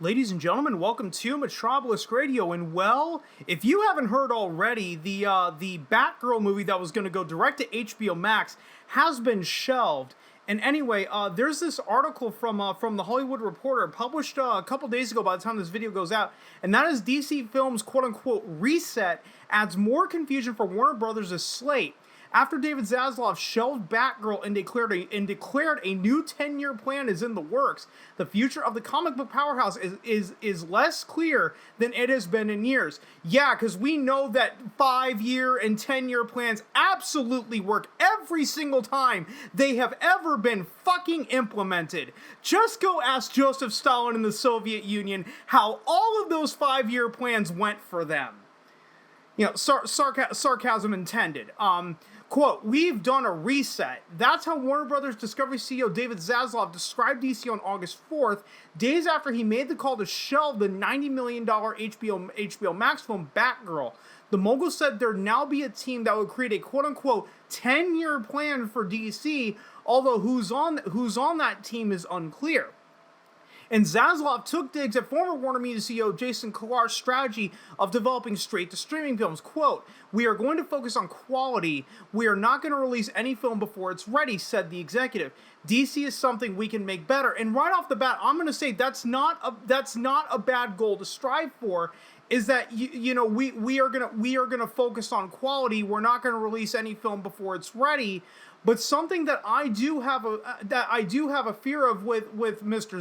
Ladies and gentlemen, welcome to Metropolis Radio. And well, if you haven't heard already, the Batgirl movie that was going to go direct to HBO Max has been shelved. And anyway, there's this article from the Hollywood Reporter published a couple days ago by the time this video goes out, and that is DC Films' quote-unquote reset adds more confusion for Warner Bros.' Slate. After David Zaslav shelved Batgirl and declared a new 10-year plan is in the works, the future of the comic book powerhouse is less clear than it has been in years. Yeah, because we know that 5-year and 10-year plans absolutely work every single time they have ever been fucking implemented. Just go ask Joseph Stalin in the Soviet Union how all of those 5-year plans went for them. You know, sarcasm intended. Quote, "We've done a reset." That's how Warner Bros. Discovery CEO David Zaslav described DC on August 4th, days after he made the call to shelve the $90 million HBO Max film Batgirl. The mogul said there'd now be a team that would create a quote-unquote 10-year plan for DC, although who's on that team is unclear. And Zaslav took digs at former Warner Media CEO Jason Kilar's strategy of developing straight-to-streaming films. Quote, "We are going to focus on quality. We are not going to release any film before it's ready," said the executive. "DC is something we can make better." And right off the bat, I'm going to say that's not a bad goal to strive for. Is that we are gonna focus on quality. We're not going to release any film before it's ready. But something that I do have a fear of with Mr.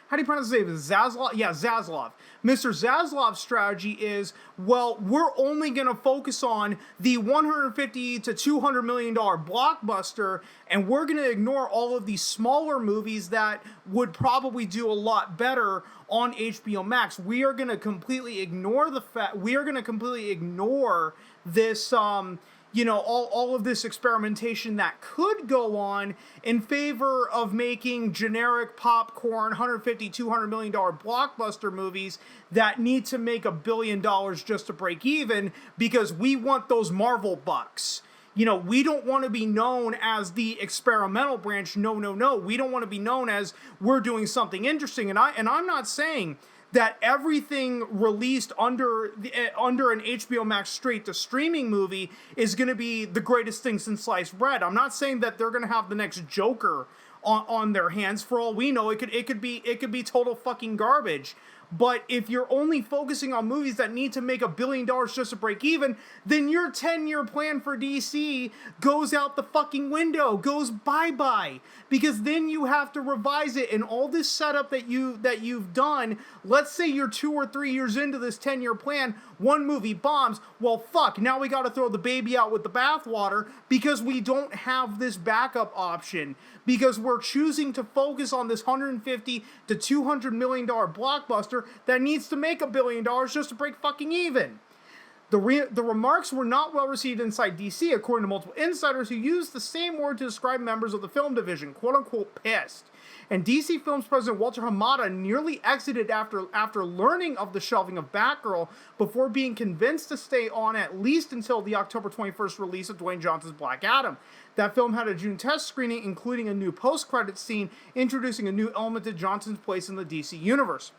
How do you pronounce his name? Zaslav? Yeah, Zaslav. Mr. Zaslav's strategy is, well, we're only going to focus on the $150 to $200 million blockbuster, and we're going to ignore all of these smaller movies that would probably do a lot better on HBO Max. We are going to completely ignore this, all of this experimentation that could go on in favor of making generic popcorn, $150, $200 million blockbuster movies that need to make $1 billion just to break even because we want those Marvel bucks. We don't want to be known as the experimental branch. No. We don't want to be known as we're doing something interesting. And I'm not saying that everything released under an HBO Max straight-to-streaming movie is going to be the greatest thing since sliced bread. I'm not saying that they're going to have the next Joker on their hands. For all we know, it could be total fucking garbage. But if you're only focusing on movies that need to make $1 billion just to break even, then your 10-year plan for DC goes out the fucking window, goes bye-bye. Because then you have to revise it, and all this setup that you've done, let's say you're 2 or 3 years into this 10-year plan, one movie bombs, well fuck, now we gotta throw the baby out with the bathwater because we don't have this backup option. Because we're choosing to focus on this $150 to $200 million blockbuster that needs to make $1 billion just to break fucking even. The remarks were not well received inside DC, according to multiple insiders who used the same word to describe members of the film division, quote-unquote pissed. And DC Films president Walter Hamada nearly exited after learning of the shelving of Batgirl before being convinced to stay on at least until the October 21st release of Dwayne Johnson's Black Adam. That film had a June test screening, including a new post-credits scene introducing a new element to Johnson's place in the DC universe.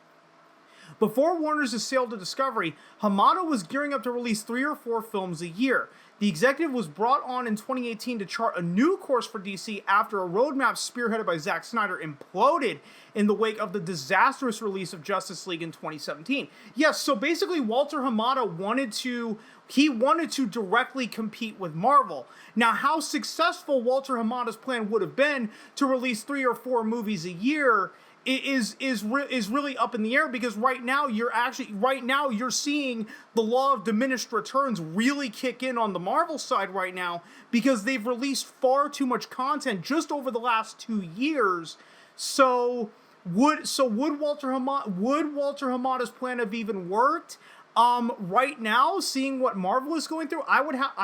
Before Warner's sale to Discovery, Hamada was gearing up to release 3 or 4 films a year. The executive was brought on in 2018 to chart a new course for DC after a roadmap spearheaded by Zack Snyder imploded in the wake of the disastrous release of Justice League in 2017. Yes, so basically Walter Hamada wanted to directly compete with Marvel. Now, how successful Walter Hamada's plan would have been to release 3 or 4 movies a year is really up in the air, because right now you're seeing the law of diminished returns really kick in on the Marvel side right now, because they've released far too much content just over the last 2 years. So would Walter Hamada's plan have even worked? Right now, seeing what Marvel is going through, I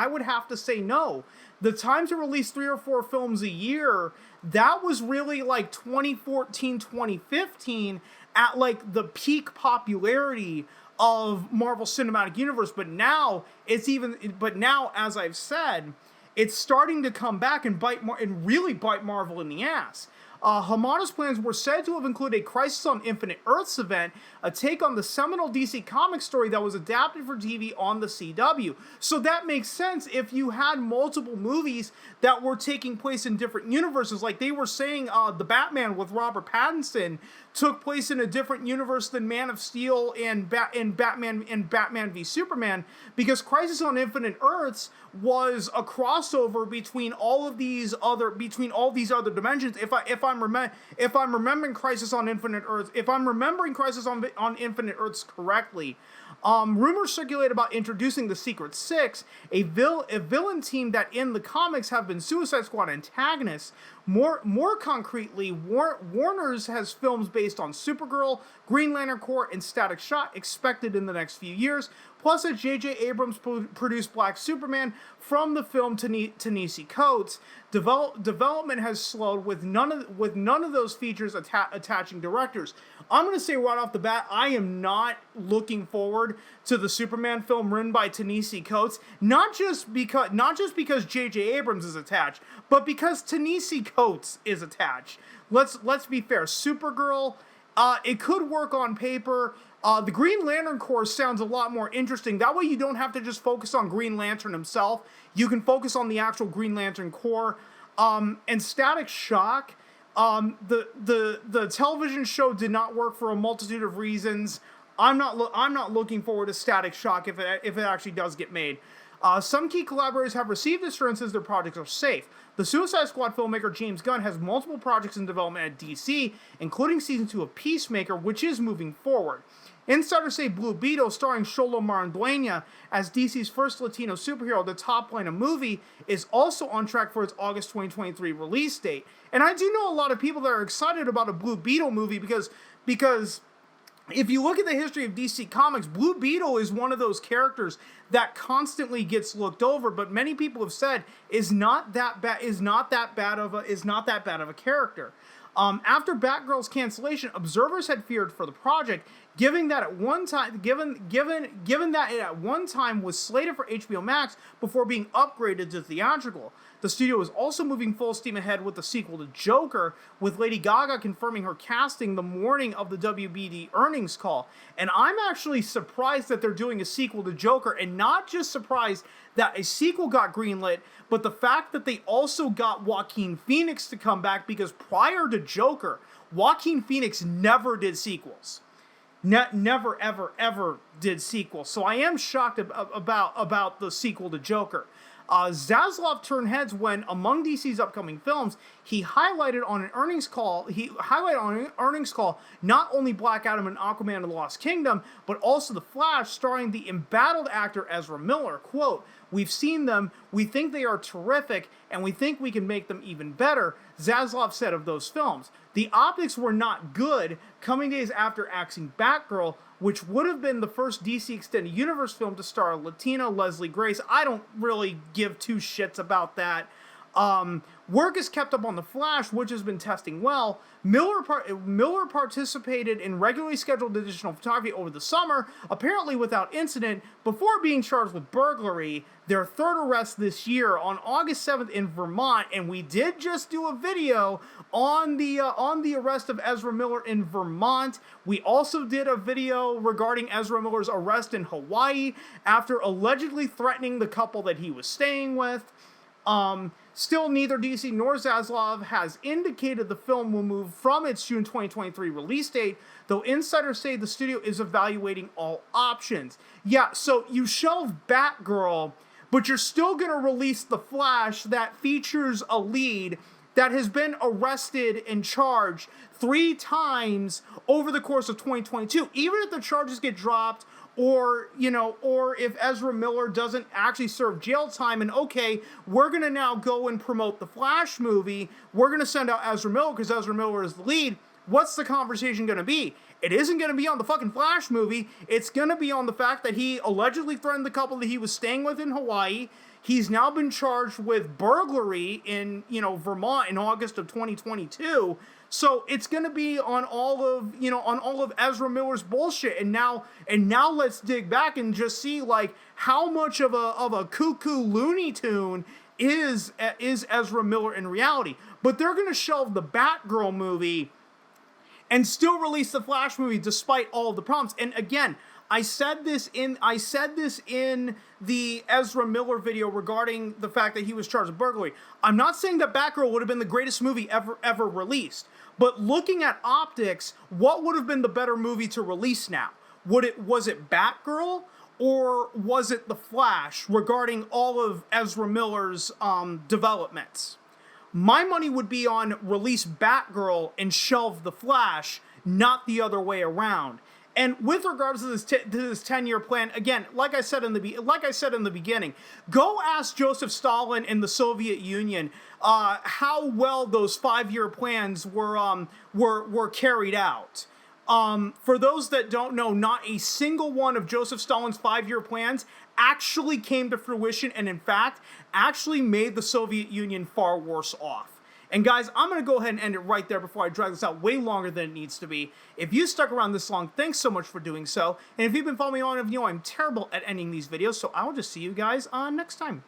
would have to say no. The time to release 3 or 4 films a year, that was really like 2014, 2015 at like the peak popularity of Marvel Cinematic Universe. But now, as I've said, it's starting to come back and really bite Marvel in the ass. Hamada's plans were said to have included a Crisis on Infinite Earths event, a take on the seminal DC Comics story that was adapted for TV on the CW. So that makes sense if you had multiple movies that were taking place in different universes. Like they were saying, the Batman with Robert Pattinson took place in a different universe than Man of Steel and Batman v Superman, because Crisis on Infinite Earths was a crossover between all these other dimensions. If I'm remembering Crisis on Infinite Earths, if I'm remembering Crisis on Infinite Earths correctly, rumors circulate about introducing the Secret Six, a villain team that in the comics have been Suicide Squad antagonists. More concretely, Warner's has films based on Supergirl, Green Lantern Corps, and Static Shock expected in the next few years, plus a J.J. Abrams produced Black Superman from the film Ta-Nehisi Coates. Development has slowed with none of those features attaching directors. I'm going to say right off the bat, I am not looking forward to the Superman film written by Ta-Nehisi Coates, not just because J.J. Abrams is attached, but because Ta-Nehisi Coates is attached. Let's be fair. Supergirl, it could work on paper. The Green Lantern Corps sounds a lot more interesting. That way you don't have to just focus on Green Lantern himself. You can focus on the actual Green Lantern Corps. And Static Shock, the television show did not work for a multitude of reasons. I'm not looking forward to Static Shock if it actually does get made. Some key collaborators have received assurances their projects are safe. The Suicide Squad filmmaker James Gunn has multiple projects in development at DC, including Season 2 of Peacemaker, which is moving forward. Insiders say Blue Beetle, starring Xolo Maridueña as DC's first Latino superhero, the top line of movie, is also on track for its August 2023 release date. And I do know a lot of people that are excited about a Blue Beetle movie because if you look at the history of DC Comics, Blue Beetle is one of those characters that constantly gets looked over, but many people have said is not that bad of a character. After Batgirl's cancellation, observers had feared for the project, given that it at one time was slated for HBO Max before being upgraded to theatrical. The studio is also moving full steam ahead with the sequel to Joker, with Lady Gaga confirming her casting the morning of the WBD earnings call. And I'm actually surprised that they're doing a sequel to Joker, and not just surprised that a sequel got greenlit, but the fact that they also got Joaquin Phoenix to come back, because prior to Joker, Joaquin Phoenix never did sequels. Never, ever did sequels. So I am shocked about the sequel to Joker. Zaslav turned heads when, among DC's upcoming films, he highlighted on an earnings call not only Black Adam and Aquaman and the Lost Kingdom, but also The Flash, starring the embattled actor Ezra Miller. Quote, "We've seen them, we think they are terrific, and we think we can make them even better," Zaslav said of those films. The optics were not good, coming days after axing Batgirl, which would have been the first DC Extended Universe film to star Latina Leslie Grace. I don't really give two shits about that. Work is kept up on The Flash, which has been testing well. Miller participated in regularly scheduled additional photography over the summer, apparently without incident, before being charged with burglary, their third arrest this year on August 7th in Vermont. And we did just do a video on the arrest of Ezra Miller in Vermont. We also did a video regarding Ezra Miller's arrest in Hawaii after allegedly threatening the couple that he was staying with. Still, neither DC nor Zaslav has indicated the film will move from its June 2023 release date, though insiders say the studio is evaluating all options. Yeah, so you shelve Batgirl, but you're still going to release The Flash that features a lead that has been arrested and charged 3 times over the course of 2022. Even if the charges get dropped, or if Ezra Miller doesn't actually serve jail time, and okay, we're going to now go and promote the Flash movie, we're going to send out Ezra Miller because Ezra Miller is the lead, what's the conversation going to be? It isn't going to be on the fucking Flash movie. It's going to be on the fact that he allegedly threatened the couple that he was staying with in Hawaii. He's now been charged with burglary in, Vermont in August of 2022. So it's going to be on all of Ezra Miller's bullshit. And now let's dig back and just see like how much of a cuckoo Looney Tune is Ezra Miller in reality. But they're going to shelve the Batgirl movie and still release the Flash movie despite all of the problems. And again, I said this in the Ezra Miller video regarding the fact that he was charged with burglary. I'm not saying that Batgirl would have been the greatest movie ever released, but looking at optics, what would have been the better movie to release now? Was it Batgirl or was it The Flash regarding all of Ezra Miller's developments? My money would be on release Batgirl and shelve The Flash, not the other way around. And with regards to this 10-year plan, again, like I said in the beginning, go ask Joseph Stalin in the Soviet Union how well those 5-year plans were carried out. For those that don't know, not a single one of Joseph Stalin's 5-year plans actually came to fruition, and in fact, actually made the Soviet Union far worse off. And guys, I'm going to go ahead and end it right there before I drag this out way longer than it needs to be. If you stuck around this long, thanks so much for doing so. And if you've been following me on, you know I'm terrible at ending these videos, so I will just see you guys next time.